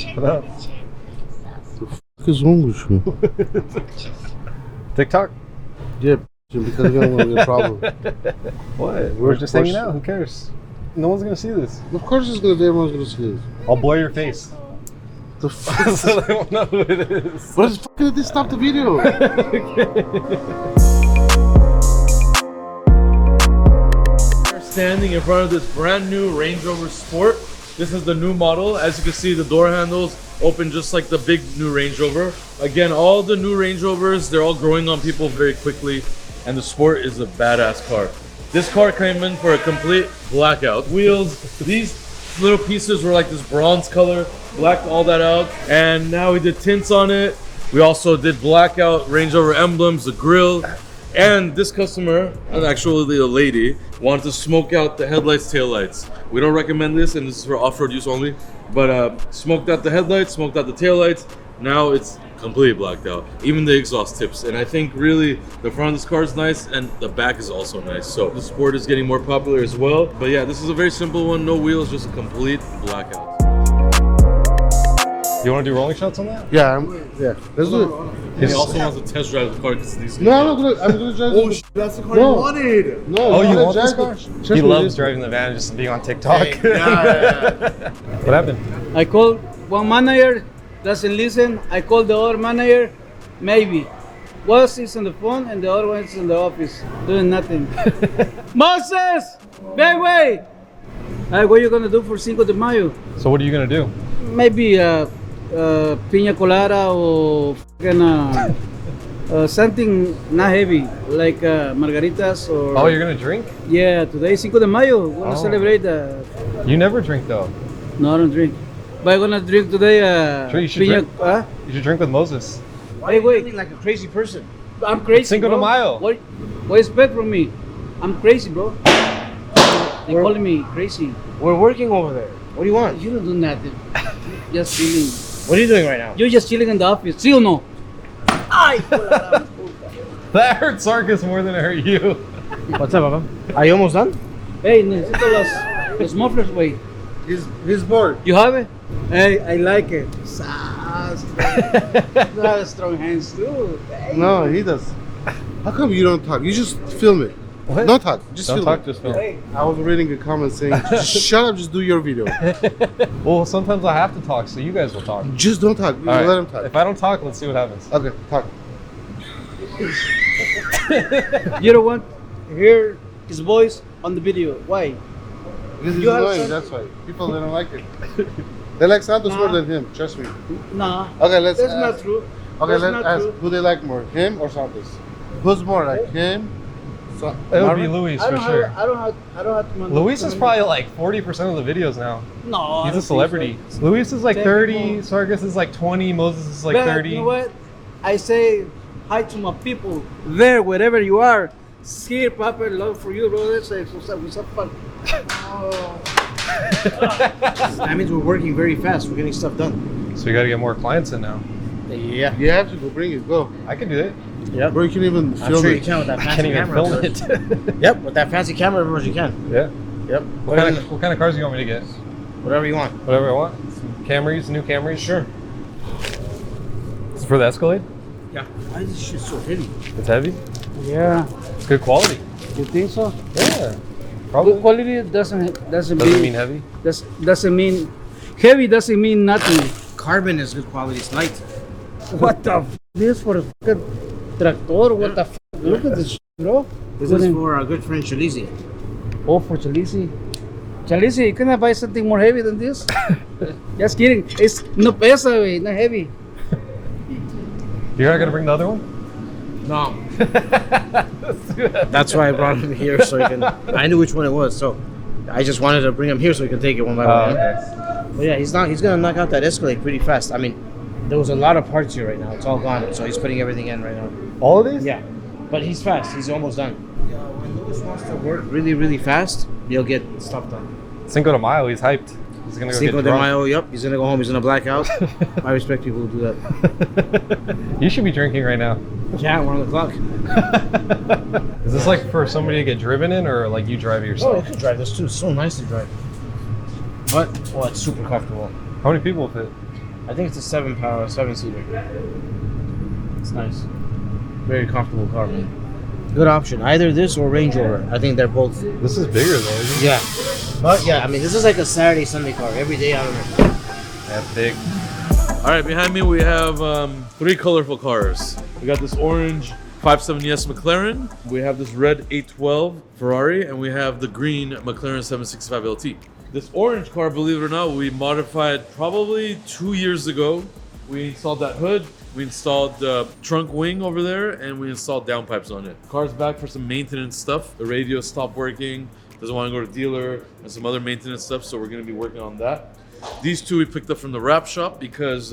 What up? The fuck is wrong with you? TikTok? Yeah, because you're gonna be a problem. What? We're just hanging out. Who cares? No one's gonna see this. Of course, everyone's gonna see this. I'll blur your face. The fuck? So they won't know who it is. But it's fucking they stop the video. We're standing in front of this brand new Range Rover Sport. This is the new model. As you can see, the door handles open just like the big new Range Rover. Again, all the new Range Rovers, they're all growing on people very quickly, and the Sport is a badass car. This car came in for a complete blackout. Wheels, these little pieces were like this bronze color, blacked all that out, and now we did tints on it. We also did blackout Range Rover emblems, the grille, and this customer, and actually a lady, wanted to smoke out the headlights, taillights. We don't recommend this, and this is for off-road use only, but smoked out the headlights, smoked out the taillights. Now it's completely blacked out, even the exhaust tips. And I think really the front of this car is nice, and the back is also nice. So the Sport is getting more popular as well. But yeah, this is a very simple one, no wheels, just a complete blackout. You want to do rolling shots on that? Yeah, let's do it. He also wants to test drive the car because these. No, I'm gonna drive. Oh, that's the car you wanted. No, Oh, you want this car? He He loves driving the van and just being on TikTok. What happened? I called one manager, doesn't listen. I called the other manager, maybe. One is on the phone and the other one is in the office, doing nothing. Moses! Baby! What are you gonna do for Cinco de Mayo? So what are you gonna do? Maybe piña colada or something not heavy, like margaritas or... Oh, you're gonna drink? Yeah, today Cinco de Mayo. We're gonna celebrate You never drink though. No, I don't drink. But I'm gonna drink today Sure, you should drink. You should drink with Moses. Why are you Feeling like a crazy person. I'm crazy, Cinco de bro. Mayo. What you expect from me? I'm crazy, bro. They're calling me crazy. We're working over there. What do you want? You don't do nothing. Just chilling. What are you doing right now? You're just chilling in the office. ¿Sí o no? That hurt Sarkis more than it hurt you. What's up, Papa? Are you almost done? Hey, necesito los mufflers, güey. He's bored. You have it? Hey, I like it. Sass, you have strong hands too. Hey. No, he does. How come you don't talk? You just film it. What? Don't talk. Just Don't film talk, it. just film. Hey. I was reading a comment saying, just shut up, just do your video. Well, sometimes I have to talk, so you guys will talk. Just don't talk. All right. Let him talk. If I don't talk, let's see what happens. Okay, talk. You don't want to hear his voice on the video. Why? Because he's You have annoying, some- that's why. People they don't like it. They like Santos more than him, trust me. Nah. Okay, let's That's ask. not true. Okay, That's let's not ask true. who they like more, him or Santos? Who's more like him? It would be Marvin? Luis I for don't sure. have. I don't have to. Luis is probably like 40% of the videos now. No. I He's don't a celebrity. think so. Luis is like Ten 30, people. Sarkis is like 20, Moses is like But 30. You know what? I say hi to my people there, wherever you are. Here, Papa, love for you, brother. Say, what's up, fun? That means we're working very fast. We're getting stuff done. So we gotta get more clients in now. Yeah. You have to go bring it, go. I can do it. Yep. Bro, you can even I'm film sure it. you can with that I fancy can't even camera. film of it. course. Yep, with that fancy camera, of course you can. Yeah. Yep. What kind of cars do you want me to get? Whatever you want. Whatever I want. Some Camrys, new Camrys. Sure. This is for the Escalade. Yeah. Why is this shit so heavy? It's heavy. Yeah. It's good quality. You think so? Yeah. Good Probably. quality doesn't Doesn't mean heavy. doesn't mean heavy. Doesn't mean nothing. Carbon is good quality. It's light. What the? This for a fucking tractor? What the? Look at this, shit, bro. This is for our good friend Shalizi. Oh, for Chalisi. Chalisi, you cannot buy something more heavy than this? Just kidding. It's no pesa, wey, not heavy. You're not gonna bring the other one? No. That's why I brought him here so he can. I knew which one it was, so I just wanted to bring him here so he can take it one by one. Okay. But yeah, he's gonna knock out that Escalade pretty fast. I mean, there was a lot of parts here right now. It's all gone, so he's putting everything in right now. All of these? Yeah, but he's fast. He's almost done. Yeah, when Lucas wants to work really, really fast, he'll get stuff done. Cinco de Mayo, he's hyped. He's gonna go Cinco get de drunk. Mayo, yep. He's gonna go home. He's gonna black out. I respect people who do that. You should be drinking right now. Yeah, 1 o'clock. Is this like for somebody to get driven in, or like you drive it Oh, yourself? you can drive this too. It's so nice to drive. But, oh, it's super comfortable. How many people will fit? I think it's a 7-seater. It's nice. Very comfortable car, man. Good option. Either this or Range Rover. I think they're both. This is bigger though, isn't it? Yeah. But yeah, I mean, this is like a Saturday, Sunday car. Every day out of it. That's big. All right, behind me we have 3 colorful cars. We got this orange 570S McLaren, we have this red 812 Ferrari, and we have the green McLaren 765 LT. This orange car, believe it or not, we modified probably 2 years ago. We installed that hood, we installed the trunk wing over there, and we installed downpipes on it. Car's back for some maintenance stuff. The radio stopped working, doesn't want to go to dealer, and some other maintenance stuff, so we're going to be working on that. These two we picked up from the wrap shop because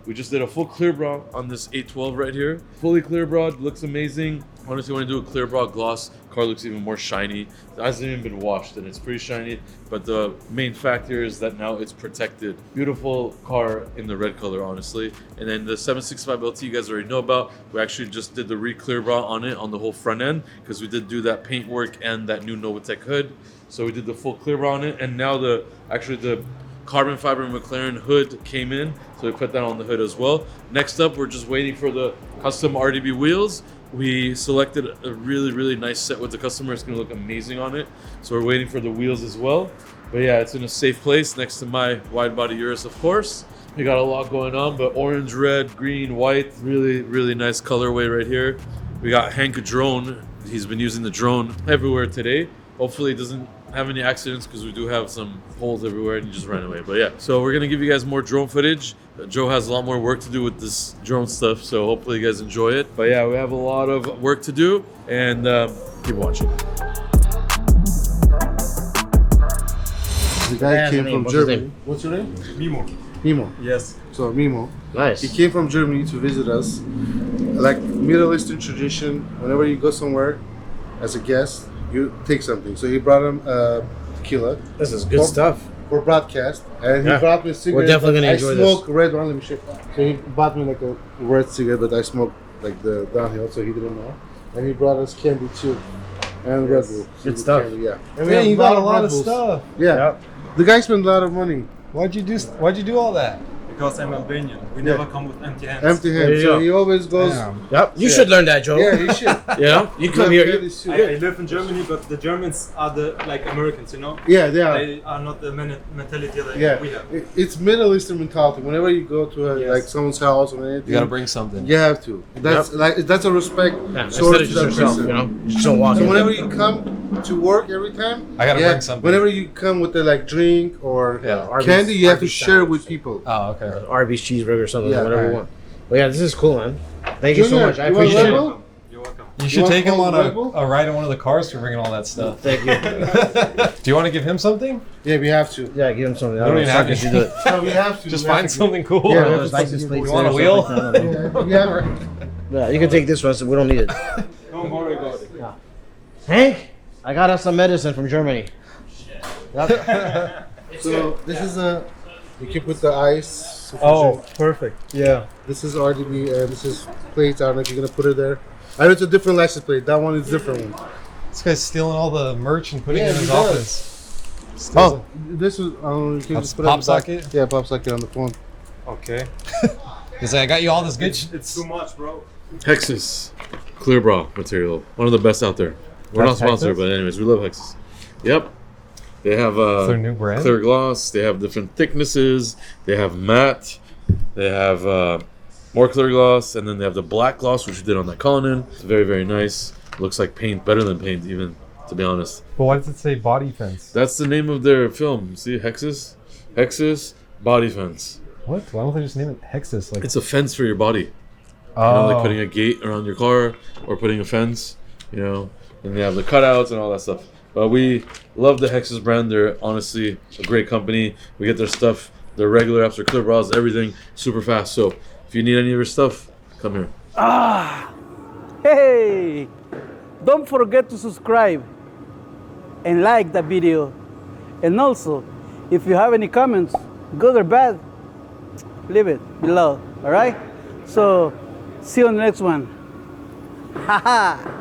we just did a full clear bra on this 812 right here. Fully clear bra, looks amazing. Honestly, when you do a clear bra gloss, car looks even more shiny. It hasn't even been washed and it's pretty shiny, but the main fact here is that now it's protected. Beautiful car in the red color, honestly. And then the 765 LT you guys already know about. We actually just did the re-clear bra on it on the whole front end because we did do that paint work and that new Novitec hood. So we did the full clear bra on it, and now the carbon fiber McLaren hood came in, so we put that on the hood as well. Next up, we're just waiting for the custom RDB wheels. We selected a really nice set with the customer. It's gonna look amazing on it. So we're waiting for the wheels as well. But yeah, it's in a safe place next to my Widebody Urus, of course. We got a lot going on, but orange, red, green, white, really nice colorway right here. We got Hank Drone. He's been using the drone everywhere today. Hopefully it doesn't have any accidents because we do have some holes everywhere and he just ran away. But yeah, so we're gonna give you guys more drone footage. Joe has a lot more work to do with this drone stuff, so hopefully you guys enjoy it. But yeah, we have a lot of work to do, and keep watching. The guy came from Germany. Name? What's your name? Mimo. Yes. So Mimo. Nice. He came from Germany to visit us. Like Middle Eastern tradition, whenever you go somewhere as a guest, you take something. So he brought him tequila. This is good stuff. For broadcast, and he brought me a cigarette. We're definitely gonna enjoy this. I smoke red one. Let me show you. So he bought me like a red cigarette, but I smoke like the downhill, so he didn't know. And he brought us candy too, and Red Bull. Good stuff. Candy, yeah. And Man, you got a lot Red of Bulls. stuff. Yeah. Yep. The guy spent a lot of money. Why'd you do all that? Because I'm Albanian. We never come with empty hands. Empty There hands. you So go. he always goes. Damn. Yep. You should learn that, Joe. Yeah, you should. Yeah. You come here. I live in Germany, but the Germans are the like Americans, you know? Yeah, they are. They are not the mentality that Yeah, we have. it's Middle Eastern mentality. Whenever you go to Yes. like someone's house or anything, You gotta bring something. you have to. That's that's a respect Yeah, sort instead of of to just that yourself, person. you know? You just don't walk So in. whenever you come to work every time, I gotta bring something. Whenever you come with the like drink or Yeah. Arby's- candy, you have to Arby's share with sandwich. people. Oh, okay. Arby's cheeseburger or something, Yeah, whatever you alright. want. But yeah, this is cool, man. Thank you so Junior, much. I you want appreciate Red it. Bull? You're welcome. You should want take him on Red Bull? a ride in one of the cars for bringing all that stuff. Thank you. Do you want to give him something? Yeah, we have to. Yeah, give him something. I don't know, even have Sarkis to. should do it. No, we have to. Just We have find to. something cool. Yeah, One of that's those license plates. You want a there or wheel? something. Yeah, we have. Yeah, you can take this one, so we don't need it. Don't worry about it. Hank, I got us some medicine from Germany. Yep. So this is a. You keep with the ice. Oh, perfect. Yeah. This is RDB. This is plates. I don't know if you're gonna put it there. I know it's a different license plate. That one is a different one. This guy's stealing all the merch and putting Yeah, it in his he does. office. Steals Oh, this is. I don't know. You can That's just put it on pop the back. socket? Yeah, pop socket on the phone. it. Okay. He's like, I got you all this good It's too much, bro. Hexus clear bra material, one of the best out there. We're That's not sponsored, Hexus? but anyways, we love Hexus. Yep. They have their new brand? clear gloss. They have different thicknesses. They have matte. They have more clear gloss, and then they have the black gloss, which we did on that Cullinan. It's very nice. Looks like paint, better than paint, even, to be honest. But why does it say body fence? That's the name of their film. See, Hexus, Hexus Body Fence. What? Why don't they just name it Hexus? Like, It's a fence for your body. oh, You know, like putting a gate around your car or putting a fence, you know, and they have the cutouts and all that stuff. But we love the Hexus brand. They're honestly a great company. We get their stuff, their regular apps, their clear bras, everything super fast. So if you need any of your stuff, come here. Hey, don't forget to subscribe and like the video. And also, if you have any comments, good or bad, leave it below, all right? So, see you on the next one. Haha.